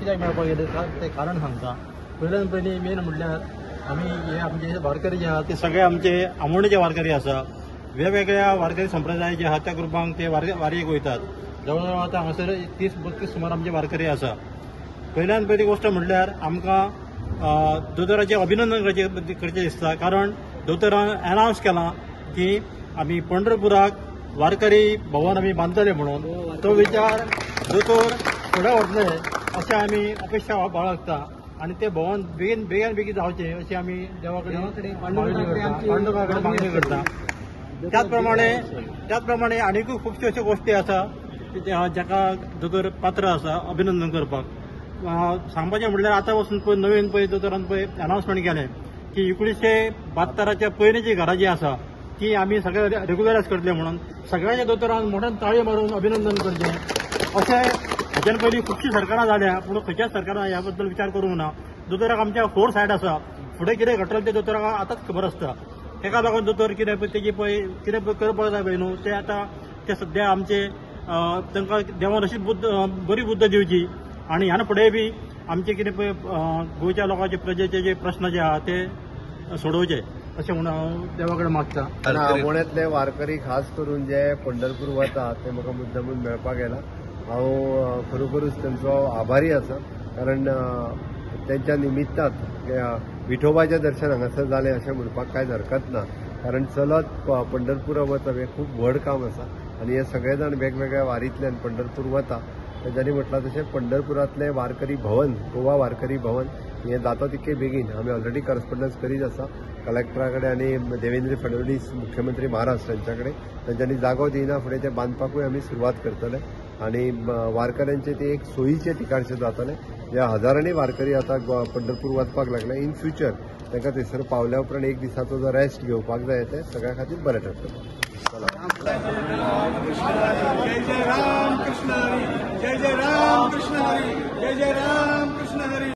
कित्याक मेळपाक गेले ते कारण सांगता. पयल्यान पयलीं मेन म्हणल्यार आमी हे आमचे वारकरी जे आहा ते सगळे आमचे आमोणेचे वारकरी आसा. वेगवेगळ्या वारकरी संप्रदायाचे जे आहा त्या ग्रुपांक ते वारयेक वयतात. जवळ जवळ आतां हांगासर 30-32 सुमार आमचे वारकरी आसा. पयल्यान पयली गोश्ट म्हणल्यार आमकां दोतोराचें अभिनंदन करचें दिसता. कारण दोतोरान अनावन्स केलां की आमी पंढरपुराक वारकरी भवन आमी बांदतले म्हणून. तो विचार दोतोर फुडें व्हरतले अशें आमी अपेक्षा बाळगता आनी ते भवन बेगीन जावचें अशी आमी देवा कडेन पांडुरंगा कडेन मागणी करता. त्याच प्रमाणे आनीकूय खुबश्यो अश्यो गोश्टी आसा जाका दोतोर पात्र आसा अभिनंदन करपाक. सांगपाचें म्हणल्यार आतां वचून पळय नवीन दोतोरान अनावन्समेंट केलें की 1972च्या पयलींची घरां जी आसा ती आमी सगळे रेग्युलरायज करतले म्हणून. सगळ्यांच्या दोतोरान मोठ्यान ताळी मारून अभिनंदन करचें अशें हाच्यान पयलीं खुबशीं सरकारां जाल्या पूण खंयच्याच सरकारान ह्या बद्दल विचार करूंक ना. दोतोराक आमच्या 4 सायड आसा. फुडें कितें घडटलें तें दोतोराक आतांच खबर आसता. तेका लागून दोतोर कितें करपाक जाय पळय न्हू ते आतां ते सद्या आमचे तांकां देवान अशी बरी बुद्ध दिवची आनी ह्यान फुडें बी आमचे कितें पळय गोंयच्या लोकांचे प्रजेचे जे प्रश्न जे आहा ते सोडोवचे अशें म्हणून हांव देवा कडेन मागता. आमोण्यांतले वारकरी खास करून जे पंढरपूर वता ते म्हाका मुद्दामून मेळपाक येला. हांव खरोखरूच तांचो आभारी आसा. कारण त्यांच्या निमित्तांत विठोबाचें दर्शन हांगासर जालें अशें म्हणपाक कांयच हरकत ना. कारण चलत पंढरपूर वचप हें खूब व्हड काम आसा आनी हे सगळे जाण वेगवेगळ्या वारींतल्यान पंढरपूर वता. तेंच्यांनी म्हटलां तशें पंढरपुरांतलें वारकरी भवन गोवा वारकरी भवन हें जाता तितके बेगीन आमी ऑलरेडी करस्पॉन्डन्स करीत आसा कलेक्टरा कडेन आनी देवेंद्र फडणवीस मुख्यमंत्री महाराष्ट्र हांच्या कडेन. तांच्यांनी जागो दिना फुडें तें बांदपाकूय आमी सुरवात करतले आनी वारकऱ्यांचें तें एक सोयीचें ठिकाणचें जातलें. ज्या हजारांनी वारकरी आतां पंढरपूर वचपाक लागले इन फ्युचर तांकां थंयसर पावल्या उपरांत एक दिसाचो जो रेस्ट घेवपाक जाय तें सगळ्या खातीर बरें ठरतलें. जय जय राम कृष्ण हरी. जय जय राम कृष्ण हरी.